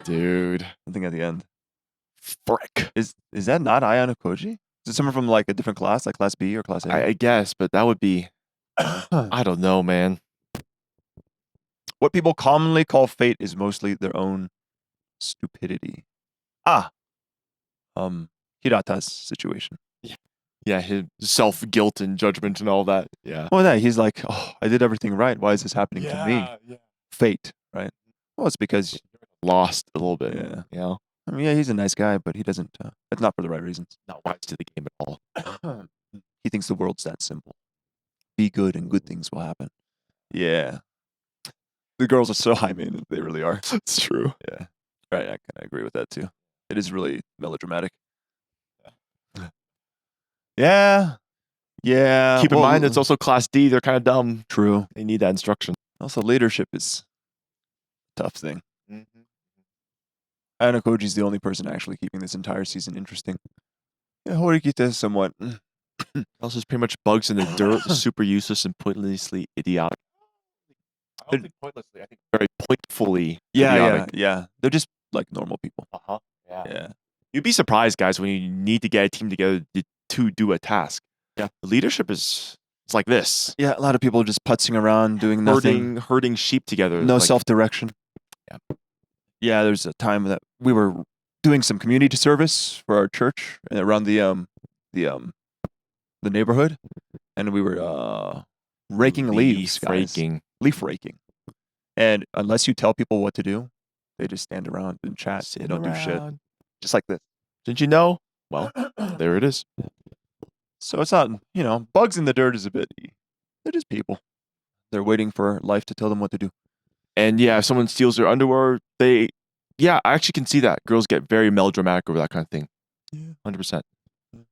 Dude. Something at the end. Frick. Is that not Ayano Koji? Is it someone from like a different class, like class B or class A? I guess, but that would be. I don't know, man. What people commonly call fate is mostly their own stupidity. Ah, Hirata's situation. Yeah, his self guilt and judgment and all that. Yeah. Well, yeah, he's like, oh, I did everything right. Why is this happening to me? Yeah. Fate, right? Well, it's because, Lost a little bit. yeah. You know, I mean, yeah, he's a nice guy, but he doesn't. It's not for the right reasons. not wise to the game at all. He thinks the world's that simple. Be good, and good things will happen. Yeah. The girls are so high maintenance. They really are. It's true. Yeah. Right. I kind of agree with that too. It is really melodramatic. Yeah. Yeah. Keep in mind, it's also Class D. They're kind of dumb. true. They need that instruction. Also, leadership is a tough thing. Mm-hmm. Ayano Koji's the only person actually keeping this entire season interesting. Yeah, Horikita is somewhat. Also, it's pretty much bugs in the dirt, super useless and pointlessly idiotic. I don't think pointlessly. I think very pointfully idiotic. Yeah. They're just like normal people. Yeah. You'd be surprised, guys, when you need to get a team together to do a task. Yeah. The leadership is it's like this. Yeah, a lot of people just putzing around, doing nothing. Herding sheep together. No self-direction. Yeah. Yeah, there's a time that we were doing some community service for our church around the neighborhood, and we were raking leaves, guys. Leaf raking. And unless you tell people what to do, they just stand around and chat. They don't do shit. Just like this. Didn't you know? Well, there it is. So it's not, bugs in the dirt is a bit. They're just people. They're waiting for life to tell them what to do. And yeah, if someone steals their underwear, I actually can see that. Girls get very melodramatic over that kind of thing. Yeah. 100%.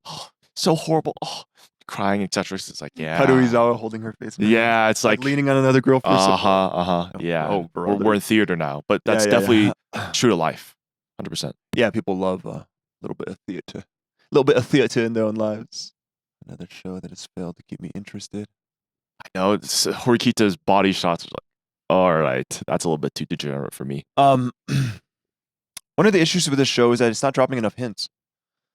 Oh, so horrible. Oh, crying, etc. It's like, yeah. Haruizawa holding her face. Yeah, it's like leaning on another girl for support. Yeah. Oh, we're in theater now, but that's definitely true to life. 100%. Yeah, people love a little bit of theater. A little bit of theater in their own lives. Another show that has failed to keep me interested. I know. Horikita's body shots are like, all right, that's a little bit too degenerate for me. One of the issues with this show is that it's not dropping enough hints.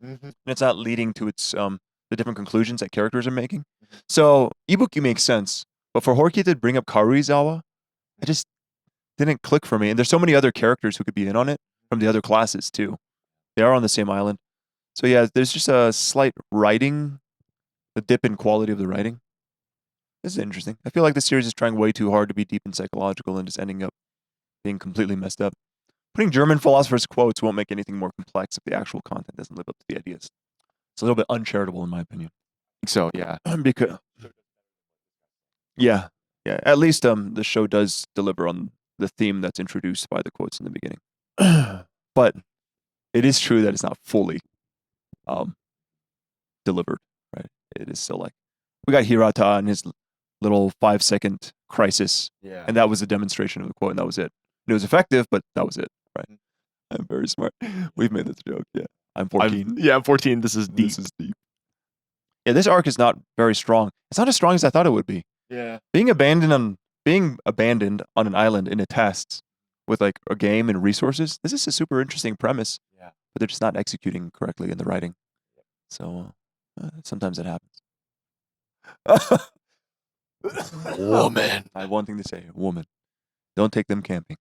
Mm-hmm. And it's not leading to its the different conclusions that characters are making. Mm-hmm. So Ibuki makes sense, but for Horikita to bring up Karuizawa, it just didn't click for me. And there's so many other characters who could be in on it from the other classes too. They are on the same island. So yeah, there's just a slight writing, the dip in quality of the writing. This is interesting. I feel like the series is trying way too hard to be deep and psychological and just ending up being completely messed up. Putting German philosophers' quotes won't make anything more complex if the actual content doesn't live up to the ideas. It's a little bit uncharitable in my opinion. So yeah. Because yeah. At least the show does deliver on the theme that's introduced by the quotes in the beginning. But it is true that it's not fully delivered, right? It is still like we got Hirata and his little 5-second crisis, and that was a demonstration of the quote, and that was it. It was effective, but that was it, right? I'm very smart. We've made this joke, yeah. I'm 14. I'm 14. This is deep. Yeah, this arc is not very strong. It's not as strong as I thought it would be. Yeah. Being abandoned on an island in a test with like a game and resources, this is a super interesting premise. Yeah. But they're just not executing correctly in the writing. So sometimes it happens. Woman. I have one thing to say. Woman. Don't take them camping.